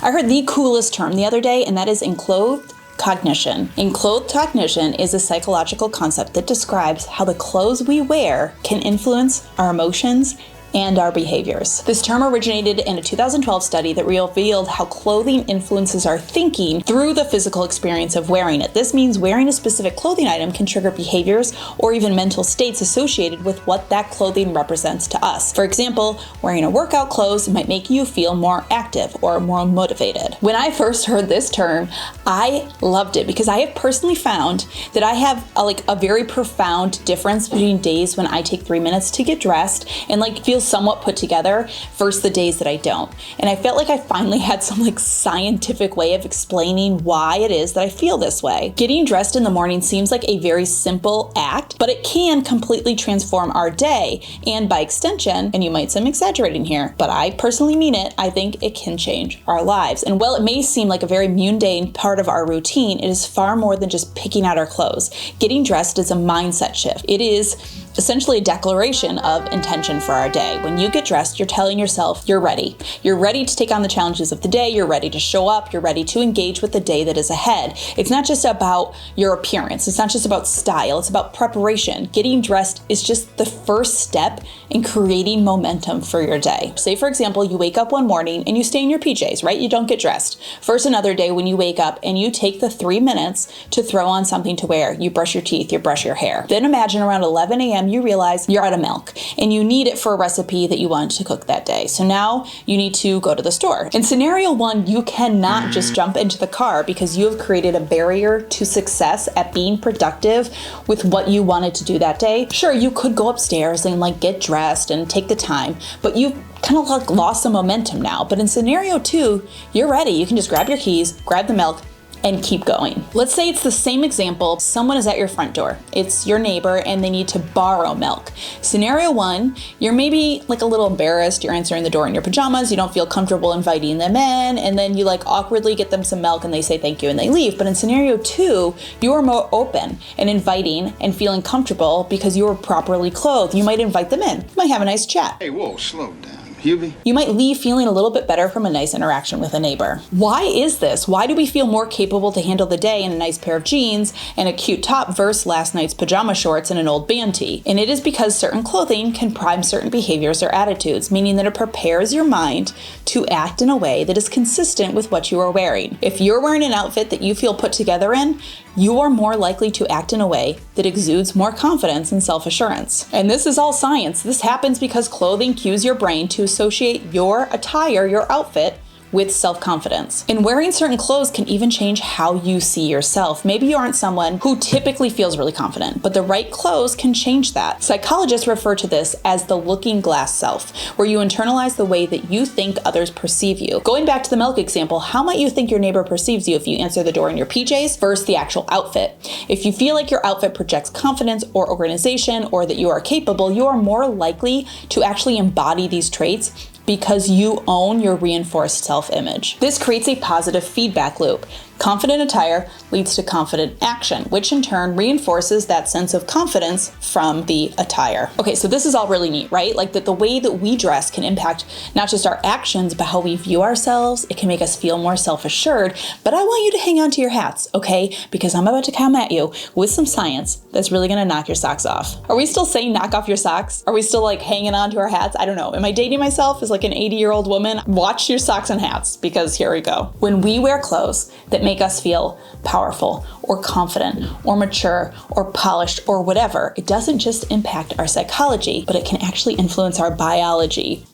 I heard the coolest term the other day, and that is enclothed cognition. Enclothed cognition is a psychological concept that describes how the clothes we wear can influence our emotions and our behaviors. This term originated in a 2012 study that revealed how clothing influences our thinking through the physical experience of wearing it. This means wearing a specific clothing item can trigger behaviors or even mental states associated with what that clothing represents to us. For example, wearing a workout clothes might make you feel more active or more motivated. When I first heard this term, I loved it because I have personally found that I have a very profound difference between days when I take 3 minutes to get dressed and feel somewhat put together versus the days that I don't. And I felt like I finally had some scientific way of explaining why it is that I feel this way. Getting dressed in the morning seems like a very simple act, but it can completely transform our day. And by extension, and you might say I'm exaggerating here, but I personally mean it, I think it can change our lives. And while it may seem like a very mundane part of our routine, it is far more than just picking out our clothes. Getting dressed is a mindset shift. It is essentially a declaration of intention for our day. When you get dressed, you're telling yourself you're ready. You're ready to take on the challenges of the day. You're ready to show up. You're ready to engage with the day that is ahead. It's not just about your appearance. It's not just about style. It's about preparation. Getting dressed is just the first step in creating momentum for your day. Say, for example, you wake up one morning and you stay in your PJs, right? You don't get dressed. First, another day when you wake up and you take the 3 minutes to throw on something to wear. You brush your teeth, you brush your hair. Then imagine around 11 a.m. you realize you're out of milk and you need it for a recipe that you want to cook that day. So now you need to go to the store. In scenario one, you cannot just jump into the car because you have created a barrier to success at being productive with what you wanted to do that day. Sure, you could go upstairs and get dressed and take the time, but you've kind of lost some momentum now. But in scenario two, you're ready. You can just grab your keys, grab the milk, and keep going. Let's say it's the same example. Someone is at your front door. It's your neighbor and they need to borrow milk. Scenario one, you're maybe a little embarrassed. You're answering the door in your pajamas. You don't feel comfortable inviting them in. And then you awkwardly get them some milk and they say thank you and they leave. But in scenario two, you are more open and inviting and feeling comfortable because you are properly clothed. You might invite them in. You might have a nice chat. Hey, whoa, slow down. You might leave feeling a little bit better from a nice interaction with a neighbor. Why is this? Why do we feel more capable to handle the day in a nice pair of jeans and a cute top versus last night's pajama shorts and an old band tee? And it is because certain clothing can prime certain behaviors or attitudes, meaning that it prepares your mind to act in a way that is consistent with what you are wearing. If you're wearing an outfit that you feel put together in, you are more likely to act in a way that exudes more confidence and self-assurance. And this is all science. This happens because clothing cues your brain to associate your attire, your outfit, with self-confidence. And wearing certain clothes can even change how you see yourself. Maybe you aren't someone who typically feels really confident, but the right clothes can change that. Psychologists refer to this as the looking glass self, where you internalize the way that you think others perceive you. Going back to the milk example, how might you think your neighbor perceives you if you answer the door in your PJs versus the actual outfit? If you feel like your outfit projects confidence or organization or that you are capable, you are more likely to actually embody these traits because you own your reinforced self-image. This creates a positive feedback loop. Confident attire leads to confident action, which in turn reinforces that sense of confidence from the attire. Okay, so this is all really neat, right? That the way that we dress can impact not just our actions, but how we view ourselves. It can make us feel more self-assured, but I want you to hang on to your hats, okay? Because I'm about to come at you with some science that's really gonna knock your socks off. Are we still saying knock off your socks? Are we still hanging on to our hats? I don't know. Am I dating myself as an 80-year-old woman? Watch your socks and hats, because here we go. When we wear clothes that make us feel powerful or confident or mature or polished or whatever, it doesn't just impact our psychology, but it can actually influence our biology.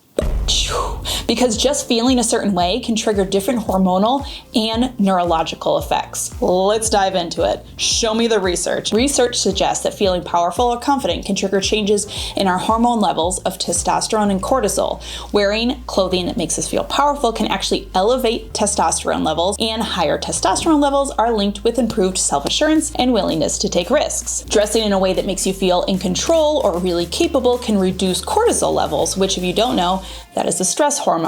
Because just feeling a certain way can trigger different hormonal and neurological effects. Let's dive into it. Show me the research. Research suggests that feeling powerful or confident can trigger changes in our hormone levels of testosterone and cortisol. Wearing clothing that makes us feel powerful can actually elevate testosterone levels, and higher testosterone levels are linked with improved self-assurance and willingness to take risks. Dressing in a way that makes you feel in control or really capable can reduce cortisol levels, which, if you don't know, that is the stress hormone.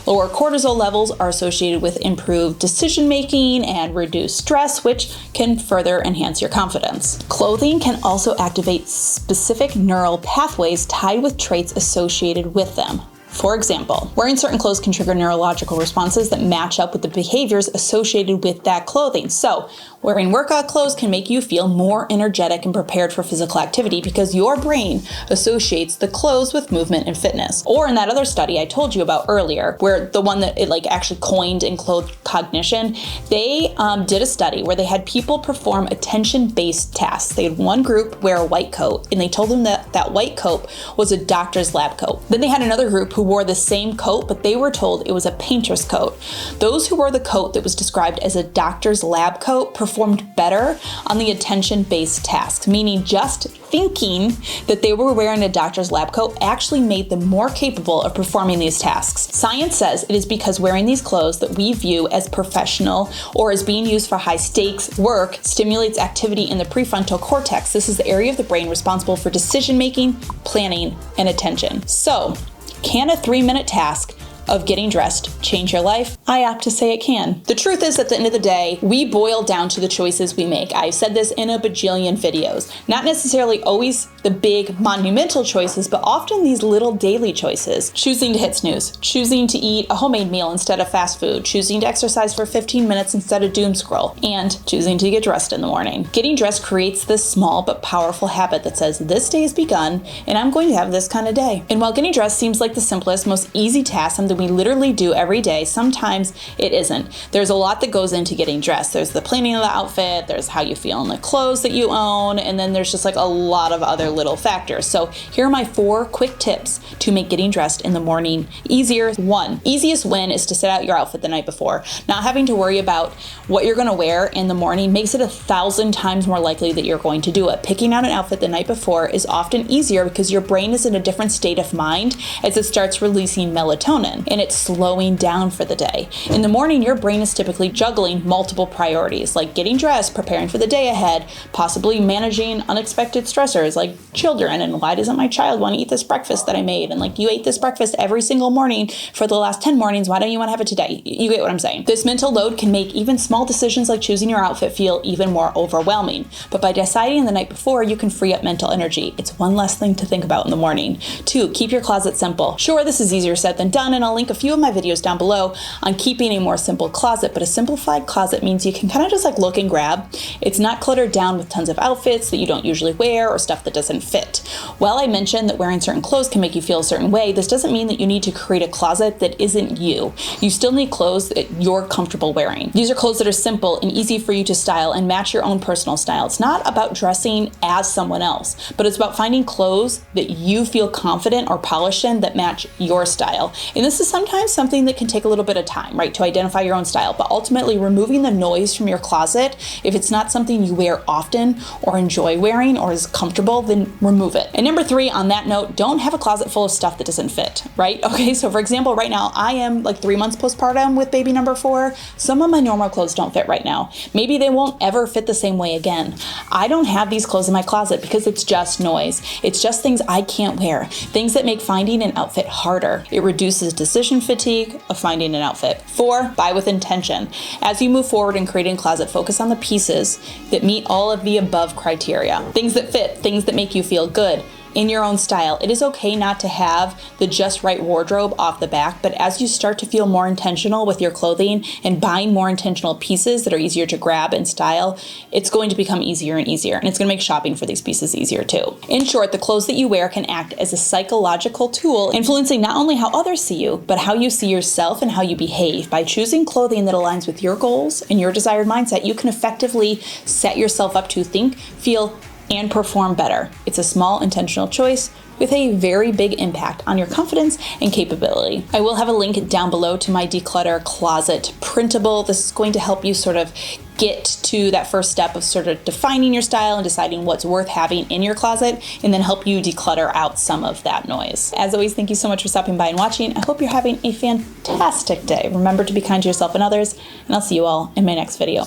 Lower cortisol levels are associated with improved decision-making and reduced stress, which can further enhance your confidence. Clothing can also activate specific neural pathways tied with traits associated with them. For example, wearing certain clothes can trigger neurological responses that match up with the behaviors associated with that clothing. So, wearing workout clothes can make you feel more energetic and prepared for physical activity because your brain associates the clothes with movement and fitness. Or in that other study I told you about earlier, where the one that it actually coined enclothed cognition, they did a study where they had people perform attention-based tasks. They had one group wear a white coat, and they told them that that white coat was a doctor's lab coat. Then they had another group who wore the same coat, but they were told it was a painter's coat. Those who wore the coat that was described as a doctor's lab coat performed better on the attention-based tasks, meaning just thinking that they were wearing a doctor's lab coat actually made them more capable of performing these tasks. Science says it is because wearing these clothes that we view as professional or as being used for high stakes work stimulates activity in the prefrontal cortex. This is the area of the brain responsible for decision making, planning, and attention. So, can a 3-minute task of getting dressed change your life? I opt to say it can. The truth is, at the end of the day, we boil down to the choices we make. I've said this in a bajillion videos. Not necessarily always the big monumental choices, but often these little daily choices. Choosing to hit snooze, choosing to eat a homemade meal instead of fast food, choosing to exercise for 15 minutes instead of doom scroll, and choosing to get dressed in the morning. Getting dressed creates this small but powerful habit that says, this day has begun, and I'm going to have this kind of day. And while getting dressed seems like the simplest, most easy task, something we literally do every day, sometimes it isn't. There's a lot that goes into getting dressed. There's the planning of the outfit, there's how you feel in the clothes that you own, and then there's just a lot of other little factors. So here are my 4 quick tips to make getting dressed in the morning easier. 1, easiest win is to set out your outfit the night before. Not having to worry about what you're going to wear in the morning makes it 1,000 times more likely that you're going to do it. Picking out an outfit the night before is often easier because your brain is in a different state of mind as it starts releasing melatonin, and it's slowing down for the day. In the morning, your brain is typically juggling multiple priorities, like getting dressed, preparing for the day ahead, possibly managing unexpected stressors like children, and why doesn't my child want to eat this breakfast that I made? And you ate this breakfast every single morning for the last 10 mornings, why don't you want to have it today? You get what I'm saying. This mental load can make even small decisions like choosing your outfit feel even more overwhelming. But by deciding the night before, you can free up mental energy. It's one less thing to think about in the morning. 2, keep your closet simple. Sure, this is easier said than done, and I'll link a few of my videos down below on keeping a more simple closet, but a simplified closet means you can kind of just look and grab. It's not cluttered down with tons of outfits that you don't usually wear or stuff that doesn't fit. While I mentioned that wearing certain clothes can make you feel a certain way, this doesn't mean that you need to create a closet that isn't you. You still need clothes that you're comfortable wearing. These are clothes that are simple and easy for you to style and match your own personal style. It's not about dressing as someone else, but it's about finding clothes that you feel confident or polished in that match your style. And this is sometimes something that can take a little bit of time, right, to identify your own style, but ultimately removing the noise from your closet, if it's not something you wear often or enjoy wearing or is comfortable, then remove it. And number 3, on that note, don't have a closet full of stuff that doesn't fit, right? Okay, so for example, right now, I am 3 months postpartum with baby number 4. Some of my normal clothes don't fit right now. Maybe they won't ever fit the same way again. I don't have these clothes in my closet because it's just noise. It's just things I can't wear, things that make finding an outfit harder. It reduces decision fatigue of finding an outfit. 4, buy with intention. As you move forward in creating a closet, focus on the pieces that meet all of the above criteria. Things that fit, things that make you feel good in your own style. It is okay not to have the just right wardrobe off the back, but as you start to feel more intentional with your clothing and buying more intentional pieces that are easier to grab and style, it's going to become easier and easier, and it's going to make shopping for these pieces easier too. In short, the clothes that you wear can act as a psychological tool, influencing not only how others see you, but how you see yourself and how you behave. By choosing clothing that aligns with your goals and your desired mindset, you can effectively set yourself up to think, feel, and perform better. It's a small intentional choice with a very big impact on your confidence and capability. I will have a link down below to my Declutter Closet printable. This is going to help you sort of get to that first step of sort of defining your style and deciding what's worth having in your closet, and then help you declutter out some of that noise. As always, thank you so much for stopping by and watching. I hope you're having a fantastic day. Remember to be kind to yourself and others, and I'll see you all in my next video.